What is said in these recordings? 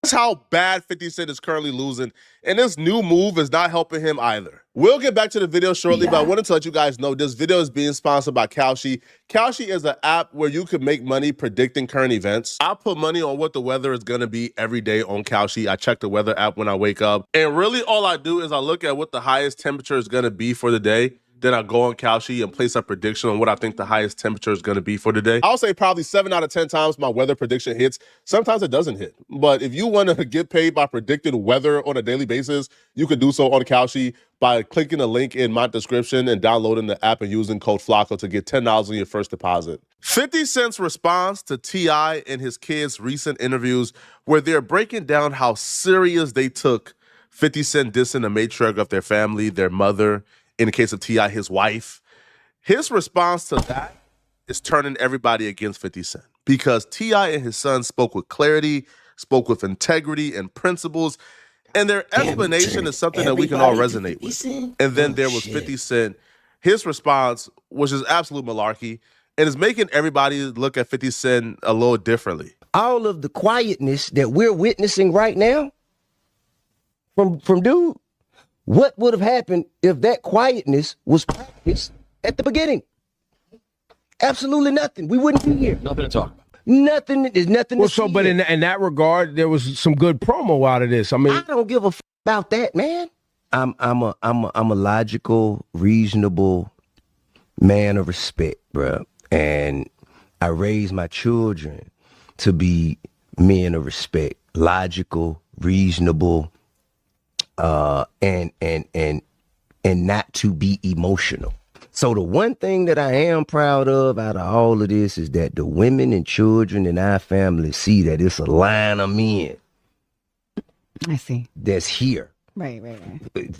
That's how bad 50 Cent is currently losing, and this new move is not helping him either. We'll get back to the video shortly, but I wanted to let you guys know this video is being sponsored by Kalshi. Kalshi is an app where you can make money predicting current events. I put money on what the weather is gonna be every day on Kalshi. I check the weather app when I wake up, and really all I do is I look at what the highest temperature is gonna be for the day. Then I go on Kalshi and place a prediction on what I think the highest temperature is going to be for the day. I'll say probably 7 out of 10 times my weather prediction hits. Sometimes it doesn't hit. But if you want to get paid by predicting weather on a daily basis, you can do so on Kalshi by clicking the link in my description and downloading the app and using code FLACO to get $10 on your first deposit. 50 Cent's response to T.I. and his kids' recent interviews where they're breaking down how serious they took 50 Cent dissing the matriarch of their family, their mother, in the case of T.I., his wife. His response to that is turning everybody against 50 Cent because T.I. and his son spoke with clarity, spoke with integrity and principles, and their explanation is something that we can all resonate with. And then there was 50 Cent. His response, which is absolute malarkey, and is making everybody look at 50 Cent a little differently. All of the quietness that we're witnessing right now from dude, what would have happened if that quietness was practiced at the beginning? Absolutely nothing. We wouldn't be here. Nothing to talk about. Nothing. There's nothing. Well, so, but in that regard, there was some good promo out of this. I mean, I don't give a about that, man. I'm a logical, reasonable man of respect, bro. And I raise my children to be men of respect, logical, reasonable, and not to be emotional. So the one thing that I am proud of out of all of this is that the women and children in our family see that it's a line of men. I see. That's here. Right.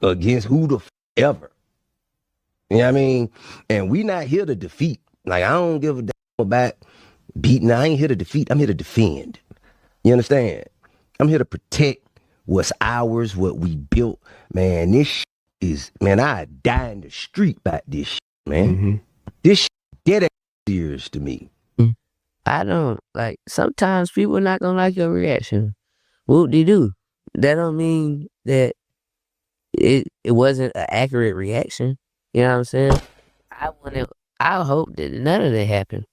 Against who the ever. You know what I mean? And we not here to defeat. Like, I don't give a damn about beating. I ain't here to defeat. I'm here to defend. You understand? I'm here to protect what's ours, what we built. Man, this is, man, I die in the street about this man. Mm-hmm. This dead serious to me. I don't, like, sometimes people not gonna like your reaction. Whoop-de-doo. That don't mean that it wasn't an accurate reaction. You know what I'm saying? I hope that none of that happened.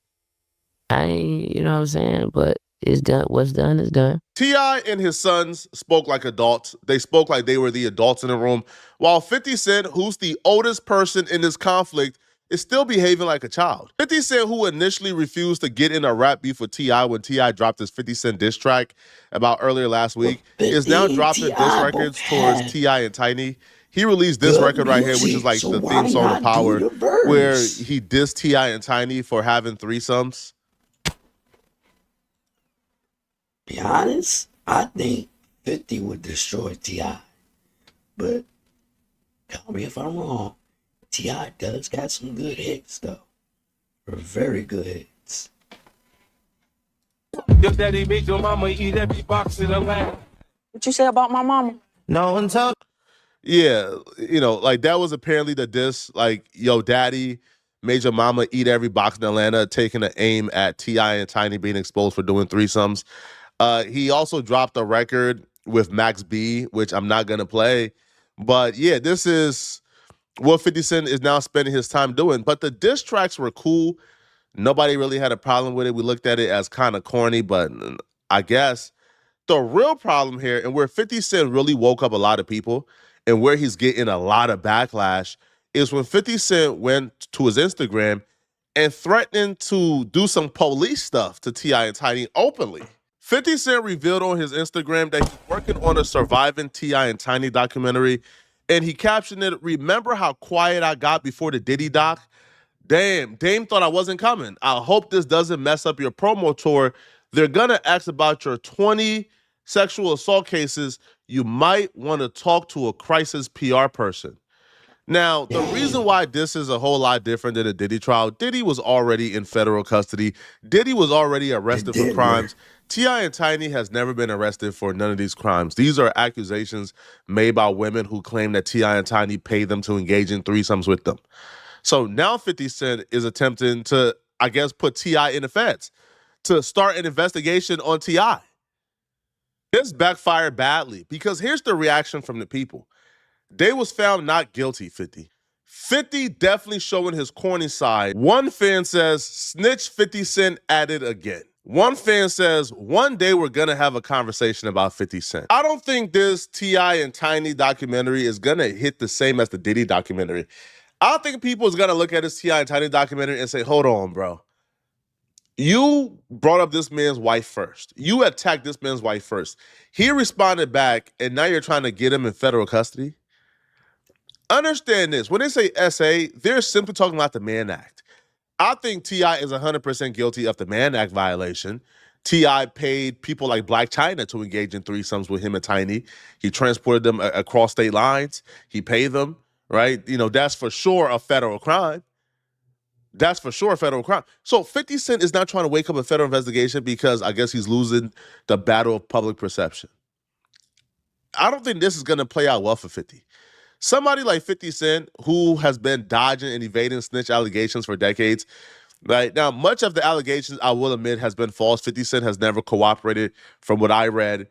I ain't, you know what I'm saying? But it's done. What's done is done. T.I. and his sons spoke like adults. They spoke like they were the adults in the room, while 50 Cent, who's the oldest person in this conflict, is still behaving like a child. 50 Cent, who initially refused to get in a rap beef with T.I. when T.I. dropped his 50 Cent diss track about earlier last week, is now dropping diss records towards T.I. and Tiny. He released this record right here, which is like the theme song to Power, where he dissed T.I. and Tiny for having threesomes. Be honest, I think 50 would destroy T.I. But tell me if I'm wrong. T.I. does got some good hits, though. Very good hits. Your daddy made your mama eat every box in the land. What you say about my mama? No one told. Yeah, you know, like that was apparently the diss. Like, yo, daddy made your mama eat every box in Atlanta, taking an aim at T.I. and Tiny being exposed for doing threesomes. He also dropped a record with Max B, which I'm not going to play. But yeah, this is what 50 Cent is now spending his time doing. But the diss tracks were cool. Nobody really had a problem with it. We looked at it as kind of corny, but I guess the real problem here, and where 50 Cent really woke up a lot of people and where he's getting a lot of backlash, is when 50 Cent went to his Instagram and threatened to do some police stuff to T.I. and Tiny openly. 50 Cent revealed on his Instagram that he's working on a surviving T.I. and Tiny documentary, and he captioned it, "Remember how quiet I got before the Diddy doc? Damn, Dame thought I wasn't coming. I hope this doesn't mess up your promo tour. They're gonna ask about your 20 sexual assault cases. You might want to talk to a crisis PR person." Now, the reason why this is a whole lot different than a Diddy trial, Diddy was already in federal custody. Diddy was already arrested for crimes. T.I. and Tiny has never been arrested for none of these crimes. These are accusations made by women who claim that T.I. and Tiny paid them to engage in threesomes with them. So now 50 Cent is attempting to, I guess, put T.I. in the feds to start an investigation on T.I. This backfired badly because here's the reaction from the people. They was found not guilty, 50. 50 definitely showing his corny side. One fan says, snitch 50 Cent at it again. One fan says, one day we're gonna have a conversation about 50 Cent. I don't think this T.I. and Tiny documentary is gonna hit the same as the Diddy documentary. I don't think people is gonna look at this T.I. and Tiny documentary and say, hold on, bro. You brought up this man's wife first. You attacked this man's wife first. He responded back, and now you're trying to get him in federal custody? Understand this. When they say SA, they're simply talking about the Mann Act. I think T.I. is 100% guilty of the Mann Act violation. T.I. paid people like Black China to engage in threesomes with him and Tiny. He transported them across state lines. He paid them, right? You know, that's for sure a federal crime. That's for sure a federal crime. So 50 Cent is not trying to wake up a federal investigation because I guess he's losing the battle of public perception. I don't think this is going to play out well for 50. Somebody like 50 Cent, who has been dodging and evading snitch allegations for decades, right? Now, much of the allegations, I will admit, has been false. 50 Cent has never cooperated from what I read,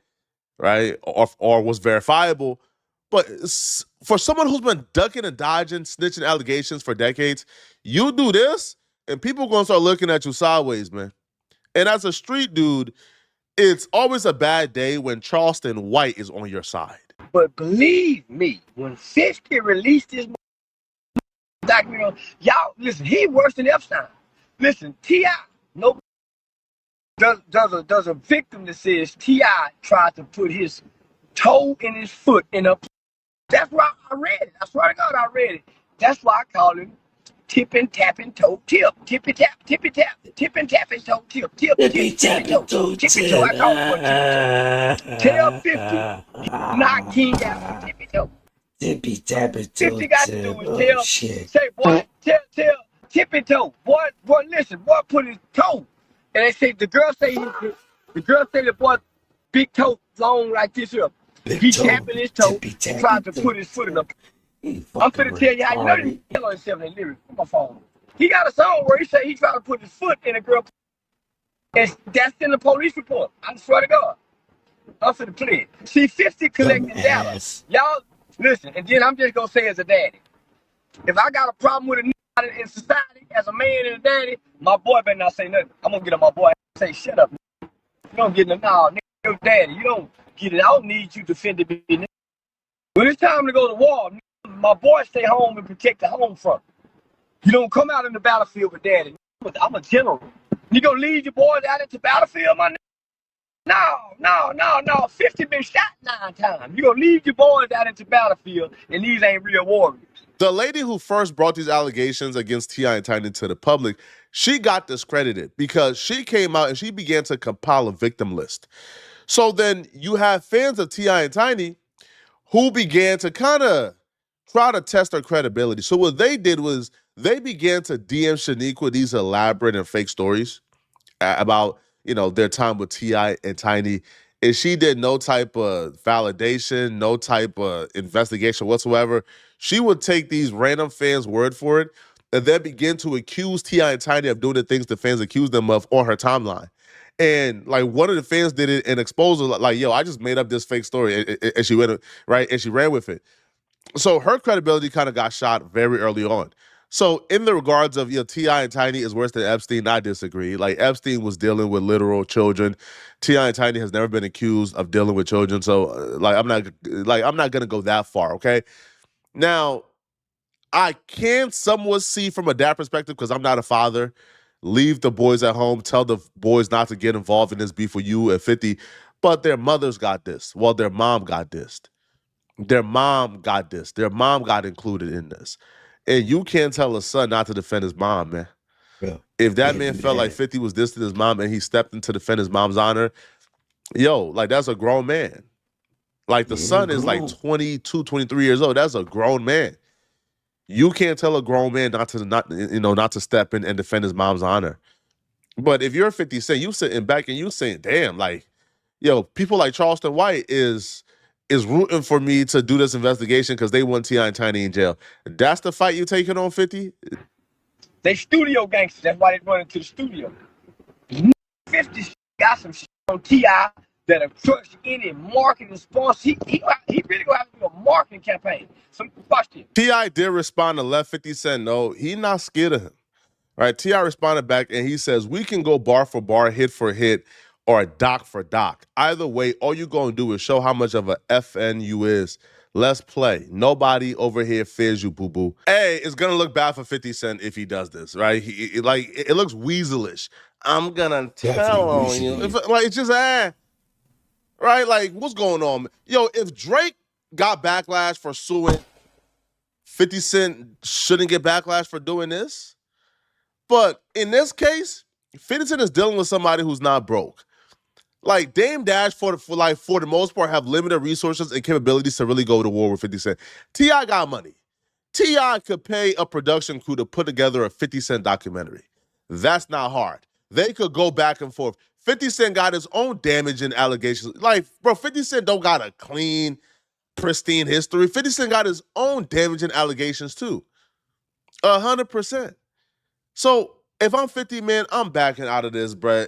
right? Or was verifiable. But for someone who's been ducking and dodging, snitching allegations for decades, you do this, and people are going to start looking at you sideways, man. And as a street dude, it's always a bad day when Charleston White is on your side. But believe me, when 50 released this documentary, y'all, listen, he worse than Epstein. Listen, T.I., no, does a victim that says T.I. tried to put his toe in his foot in a. That's why I read it. I swear to God, I read it. That's why I call him tipping, tapping, toe, tip. Tippy tap, tipping, tapping, toe, tip, Tippy tapping toe, tippy toe. I call him a tippy toe. Tell 50, not King after tippy toe. Tippy tapping toe. 50 got to do is tell, shit. say, boy, tell tippy toe. Boy, listen, boy, put his toe. And they say, the girl say the boy, big toe, long like this here. He tapping his toe, trying to put his foot in the. I'm finna tell you how you know he tell on himself in the lyrics on my phone. He got a song where he said he tried to put his foot in a girl. And that's in the police report. I swear to God. I'm finna play it. See, 50 collecting data. Y'all, listen, and then I'm just gonna say as a daddy. If I got a problem with a nigga in society, as a man and a daddy, my boy better not say nothing. I'm gonna get on my boy and say, shut up. You don't get no, nigga, your daddy. You don't get it. I don't need you defending me, nigga. When it's time to go to war, my boy stay home and protect the home front. You don't come out in the battlefield with daddy. I'm a general. You gonna lead your boys out into battlefield, my nigga? No. 50 been shot 9 times. You gonna lead your boys out into battlefield, and these ain't real warriors. The lady who first brought these allegations against T.I. and Tiny to the public, she got discredited because she came out and she began to compile a victim list. So then you have fans of T.I. and Tiny who began to kind of try to test her credibility. So what they did was they began to DM Shaniqua these elaborate and fake stories about, you know, their time with T.I. and Tiny. And she did no type of validation, no type of investigation whatsoever. She would take these random fans' word for it and then begin to accuse T.I. and Tiny of doing the things the fans accused them of on her timeline. And like one of the fans did it and exposed her, like, yo, I just made up this fake story. And she went, right? And she ran with it. So her credibility kind of got shot very early on. So in the regards of, you know, T.I. and Tiny is worse than Epstein, I disagree. Like Epstein was dealing with literal children. T.I. and Tiny has never been accused of dealing with children. So I'm not gonna go that far, okay? Now, I can somewhat see from a dad perspective, because I'm not a father, leave the boys at home, tell the boys not to get involved in this beef with you at 50, but their mothers got this. Well, their mom got this. Their mom got this. Their mom got included in this. And you can't tell a son not to defend his mom, man. Yeah. If that man felt like 50 was distant his mom and he stepped in to defend his mom's honor, yo, like that's a grown man. Like the son is like 22, 23 years old. That's a grown man. You can't tell a grown man not to step in and defend his mom's honor. But if you're 50 Cent, you sitting back and you saying, damn, like, yo, people like Charleston White is rooting for me to do this investigation because they want T.I. and Tiny in jail. That's the fight you taking on 50? They studio gangsters. That's why they run into the studio. 50 got some shit on T.I. that'll crush any marketing sponsor. He really gonna have to do a marketing campaign. So watch this. T.I. did respond to left 50 Cent. No, he not scared of him. Right? T.I. responded back and he says, we can go bar for bar, hit for hit, or doc for doc. Either way, all you gonna do is show how much of a FN you is. Let's play. Nobody over here fears you, boo-boo. It's gonna look bad for 50 Cent if he does this, right? It looks weaselish. I'm gonna tell on you. It's just right? Like, what's going on? Yo, if Drake got backlash for suing, 50 Cent shouldn't get backlash for doing this. But in this case, 50 Cent is dealing with somebody who's not broke. Like Dame Dash, for the most part, have limited resources and capabilities to really go to war with 50 Cent. T.I. got money. T.I. could pay a production crew to put together a 50 Cent documentary. That's not hard. They could go back and forth. 50 Cent got his own damaging allegations. Like, bro, 50 Cent don't got a clean, pristine history. 50 Cent got his own damaging allegations too. 100%. So if I'm 50, man, I'm backing out of this, bro.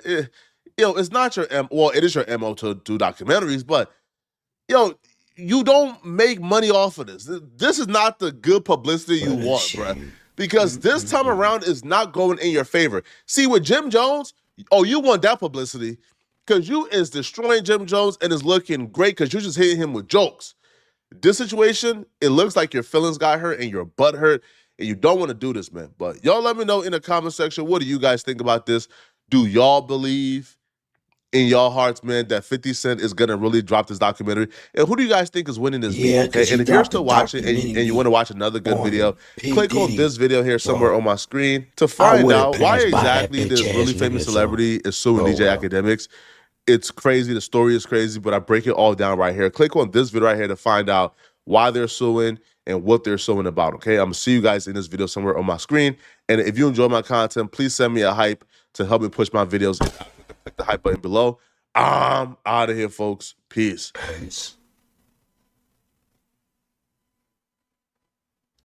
It's not your it is your MO to do documentaries, but you don't make money off of this. This is not the good publicity you want, bro. Because this time around is not going in your favor. See, with Jim Jones, you want that publicity because you is destroying Jim Jones and is looking great because you're just hitting him with jokes. This situation, it looks like your feelings got hurt and your butt hurt, and you don't want to do this, man. But y'all let me know in the comment section, what do you guys think about this? Do y'all believe in y'all hearts, man, that 50 Cent is going to really drop this documentary? And who do you guys think is winning this beef? Okay? And if you're still watching and you want to watch another good video, click on this video here somewhere on my screen to find out why exactly this really famous celebrity is suing DJ Academics. It's crazy. The story is crazy, but I break it all down right here. Click on this video right here to find out why they're suing and what they're suing about, okay? I'm going to see you guys in this video somewhere on my screen. And if you enjoy my content, please send me a hype to help me push my videos. Click the hype button below. I'm out of here, folks. Peace.